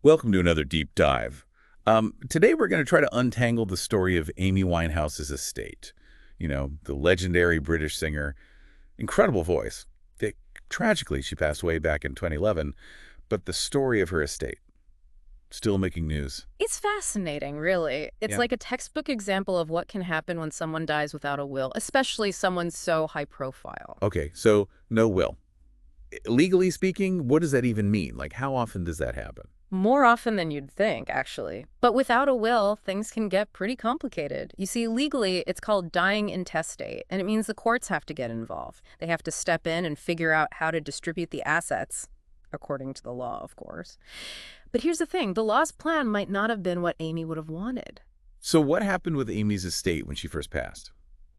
Welcome to another deep dive. Today we're going to try to untangle the story of Amy Winehouse's estate. You know, the legendary British singer, incredible voice. Tragically, she passed away back in 2011, but the story of her estate, still making news. It's fascinating, really. It's Yeah. like a textbook example of what can happen when someone dies without a will, especially someone so high profile. Okay, so no will. Legally speaking, what does that even mean? Like, how often does that happen? More often than you'd think, actually. But without a will, things can get pretty complicated. You see, legally, it's called dying intestate, and it means the courts have to get involved. They have to step in and figure out how to distribute the assets, according to the law, of course. But here's the thing, the law's plan might not have been what Amy would have wanted. So what happened with Amy's estate when she first passed?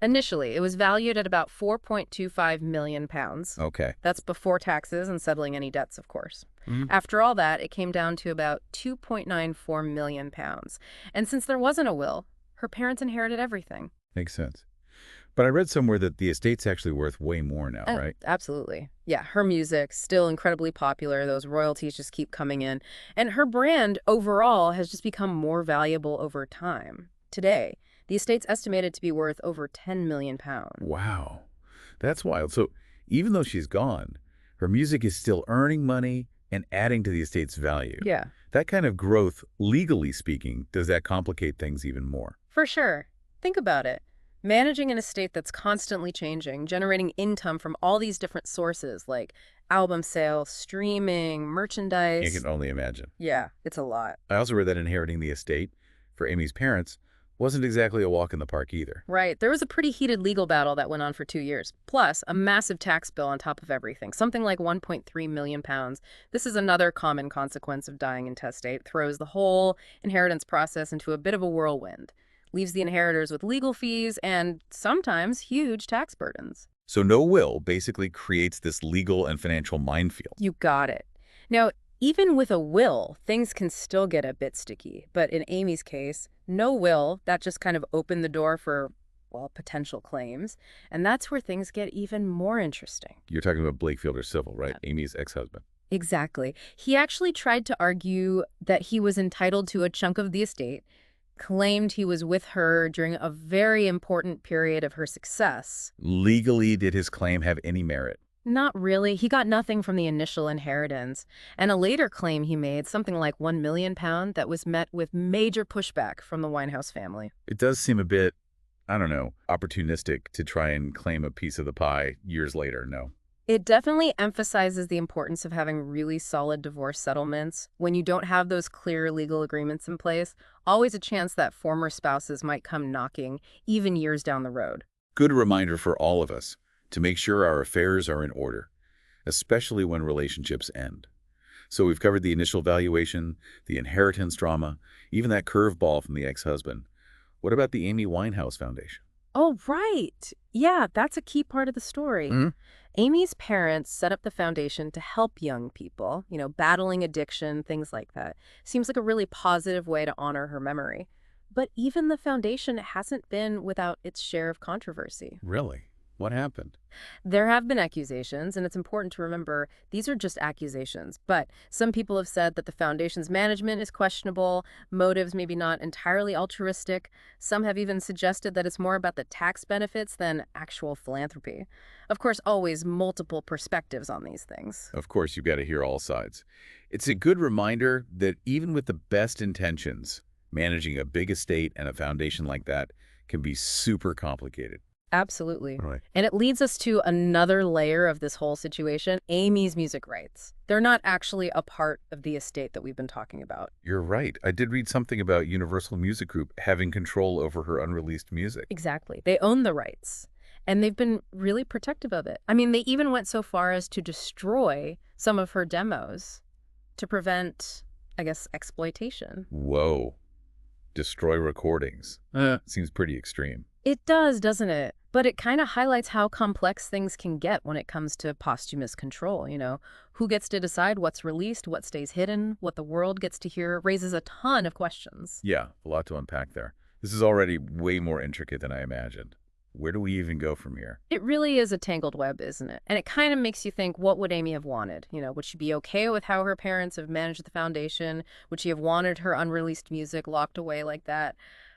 Initially, it was valued at about 4.25 million pounds. Okay. That's before taxes and settling any debts, of course. Mhm. After all that, it came down to about 2.94 million pounds. And since there wasn't a will, her parents inherited everything. Makes sense. But I read somewhere that the estate's actually worth way more now, right? Absolutely. Yeah, her music, still incredibly popular. Those royalties just keep coming in. And her brand overall has just become more valuable over time. Today, the estate's estimated to be worth over 10 million pounds. Wow. That's wild. So even though she's gone, her music is still earning money and adding to the estate's value. Yeah, That kind of growth, legally speaking, does that complicate things even more? for sure. Think about it. Managing an estate that's constantly changing, generating income from all these different sources like album sales, streaming, You merchandise. can only imagine. Yeah, it's a lot. I also read that inheriting the estate for Amy's parents wasn't exactly a walk in the park either. Right. There was a pretty heated legal battle that went on for 2 years. Plus, a massive tax bill on top of everything, something like 1.3 million pounds. This is another common consequence of dying intestate. Throws the whole inheritance process into a bit of a whirlwind. Leaves the inheritors with legal fees and sometimes huge tax burdens. So no will basically creates this legal and financial minefield. You got it. Now, even with a will, things can still get a bit sticky. But in Amy's case, no will, that just kind of opened the door for, well, potential claims. And that's where things get even more interesting. You're talking about Blakefield or Civil, right? Amy's ex-husband. Exactly. He actually tried to argue that he was entitled to a chunk of the estate, claimed he was with her during a very important period of her success. Legally, did his claim have any merit? Not really. He got nothing from the initial inheritance. And a later claim he made, something like 1 million pound, that was met with major pushback from the Winehouse family. It does seem a bit, I don't know, opportunistic to try and claim a piece of the pie years later, no. It definitely emphasizes the importance of having really solid divorce settlements. When you don't have those clear legal agreements in place, always a chance that former spouses might come knocking, even years down the road. Good reminder for all of us to make sure our affairs are in order, especially when relationships end. So we've covered the initial valuation, the inheritance drama, even that curveball from the ex-husband. What about the Amy Winehouse Foundation? Oh, right. Yeah, that's a key part of the story. Mhm. Amy's parents set up the foundation to help young people, battling addiction, things like that. Seems like a really positive way to honor her memory. But even the foundation hasn't been without its share of controversy. Really? What happened? There have been accusations, and it's important to remember these are just accusations. But some people have said that the foundation's management is questionable, motives maybe not entirely altruistic. Some have even suggested that it's more about the tax benefits than actual philanthropy. Of course, always multiple perspectives on these things. Of course, you've got to hear all sides. It's a good reminder that even with the best intentions, managing a big estate and a foundation like that can be super complicated. Absolutely. Right. And it leads us to another layer of this whole situation, Amy's music rights. They're not actually a part of the estate that we've been talking about. You're right. I did read something about Universal Music Group having control over her unreleased music. Exactly. They own the rights. And they've been really protective of it. I mean, they even went so far as to destroy some of her demos to prevent, I guess, exploitation. Whoa. Destroy recordings. Seems pretty extreme. It does, doesn't it? But it kind of highlights how complex things can get when it comes to posthumous control. Who gets to decide what's released, what stays hidden, what the world gets to hear raises a ton of questions. Yeah, a lot to unpack there. This is already way more intricate than I imagined. Where do we even go from here? It really is a tangled web, isn't it? And it kind of makes you think, what would Amy have wanted? Would she be okay with how her parents have managed the foundation? Would she have wanted her unreleased music locked away like that?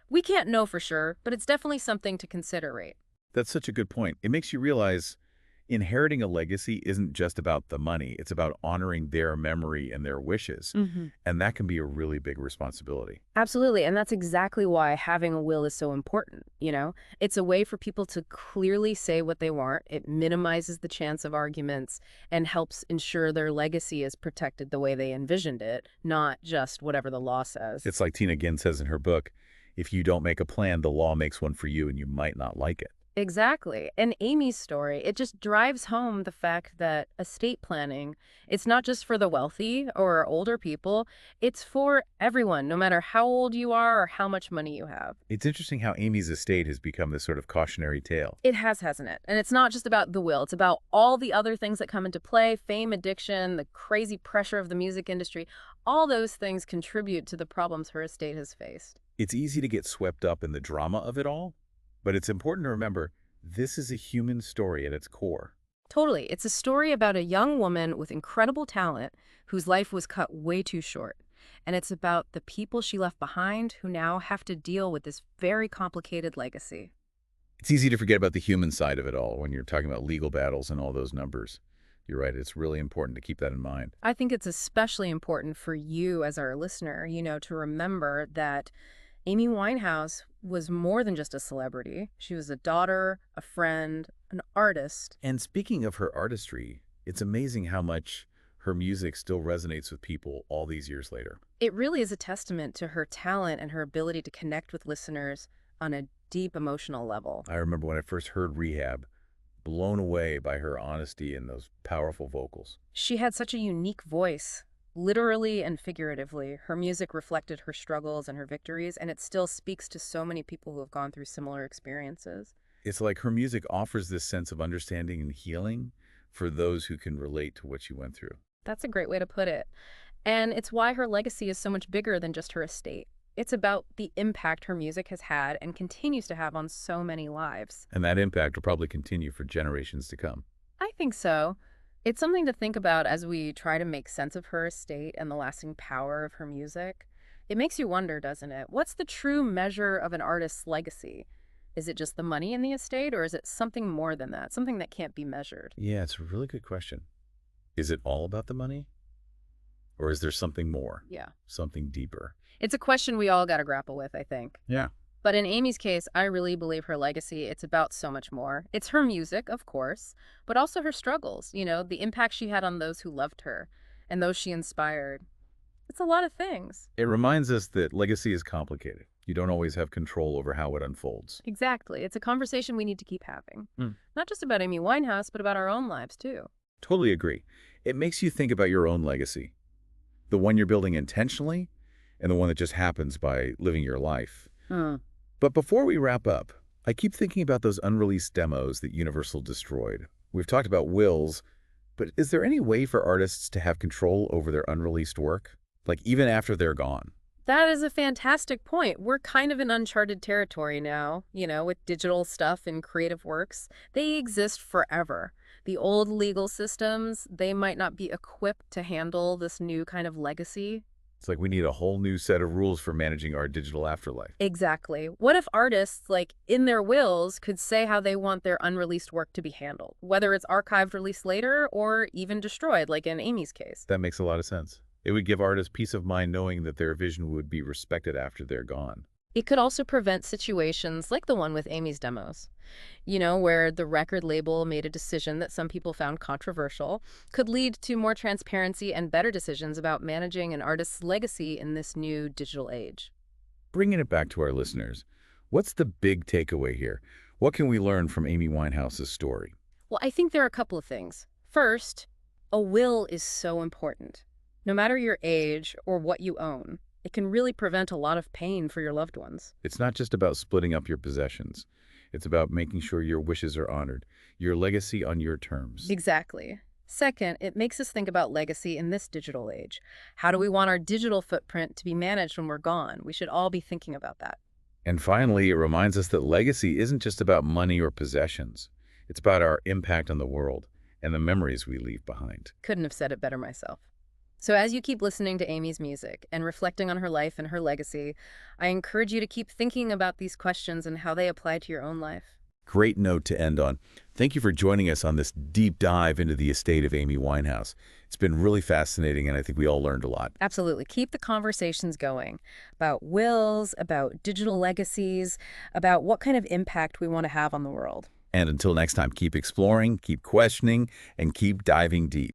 We can't know for sure, but it's definitely something to considerate. That's such a good point. It makes you realize inheriting a legacy isn't just about the money. It's about honoring their memory and their wishes. Hmm. And that can be a really big responsibility. Absolutely. And that's exactly why having a will is so important. It's a way for people to clearly say what they want. It minimizes the chance of arguments and helps ensure their legacy is protected the way they envisioned it, not just whatever the law says. It's like Tina Ginn says in her book, if you don't make a plan, the law makes one for you and you might not like it. Exactly. And Amy's story, it just drives home the fact that estate planning, it's not just for the wealthy or older people, it's for everyone, no matter how old you are or how much money you have. It's interesting how Amy's estate has become this sort of cautionary tale. It has, hasn't it? And it's not just about the will, it's about all the other things that come into play, fame, addiction, the crazy pressure of the music industry. All those things contribute to the problems her estate has faced. It's easy to get swept up in the drama of it all, but it's important to remember this is a human story at its core. Totally. It's a story about a young woman with incredible talent whose life was cut way too short. And it's about the people she left behind who now have to deal with this very complicated legacy. It's easy to forget about the human side of it all when you're talking about legal battles and all those numbers. You're right, it's really important to keep that in mind. I think it's especially important for you as our listener, to remember that Amy Winehouse was more than just a celebrity. She was a daughter, a friend, an artist. And speaking of her artistry, it's amazing how much her music still resonates with people all these years later. It really is a testament to her talent and her ability to connect with listeners on a deep emotional level. I remember when I first heard Rehab, blown away by her honesty and those powerful vocals. She had such a unique voice, literally and figuratively. Her music reflected her struggles and her victories, and it still speaks to so many people who have gone through similar experiences. It's like her music offers this sense of understanding and healing for those who can relate to what she went through. That's a great way to put it. And it's why her legacy is so much bigger than just her estate. It's about the impact her music has had and continues to have on so many lives. And that impact will probably continue for generations to come. I think so. It's something to think about as we try to make sense of her estate and the lasting power of her music. It makes you wonder, doesn't it? What's the true measure of an artist's legacy? Is it just the money in the estate, or is it something more than that, something that can't be measured? Yeah, it's a really good question. Is it all about the money? Or is there something more? Yeah. Something deeper? It's a question we all got to grapple with, I think. Yeah. But in Amy's case, I really believe her legacy, it's about so much more. It's her music, of course, but also her struggles, the impact she had on those who loved her and those she inspired. It's a lot of things. It reminds us that legacy is complicated. You don't always have control over how it unfolds. Exactly. It's a conversation we need to keep having. Mm. Not just about Amy Winehouse, but about our own lives, too. Totally agree. It makes you think about your own legacy. The one you're building intentionally and the one that just happens by living your life. Hmm. But before we wrap up, I keep thinking about those unreleased demos that Universal destroyed. We've talked about wills, but is there any way for artists to have control over their unreleased work? Like even after they're gone? That is a fantastic point. We're kind of in uncharted territory now, with digital stuff and creative works. They exist forever. The old legal systems, they might not be equipped to handle this new kind of legacy. It's like we need a whole new set of rules for managing our digital afterlife. Exactly. What if artists, in their wills, could say how they want their unreleased work to be handled, whether it's archived, released later, or even destroyed, like in Amy's case? That makes a lot of sense. It would give artists peace of mind knowing that their vision would be respected after they're gone. It could also prevent situations like the one with Amy's demos, where the record label made a decision that some people found controversial, could lead to more transparency and better decisions about managing an artist's legacy in this new digital age. Bringing it back to our listeners, what's the big takeaway here? What can we learn from Amy Winehouse's story? Well, I think there are a couple of things. First, a will is so important. No matter your age or what you own, it can really prevent a lot of pain for your loved ones. It's not just about splitting up your possessions. It's about making sure your wishes are honored, your legacy on your terms. Exactly. Second, it makes us think about legacy in this digital age. How do we want our digital footprint to be managed when we're gone? We should all be thinking about that. And finally, it reminds us that legacy isn't just about money or possessions. It's about our impact on the world and the memories we leave behind. Couldn't have said it better myself. So as you keep listening to Amy's music and reflecting on her life and her legacy, I encourage you to keep thinking about these questions and how they apply to your own life. Great note to end on. Thank you for joining us on this deep dive into the estate of Amy Winehouse. It's been really fascinating, and I think we all learned a lot. Absolutely. Keep the conversations going about wills, about digital legacies, about what kind of impact we want to have on the world. And until next time, keep exploring, keep questioning, and keep diving deep.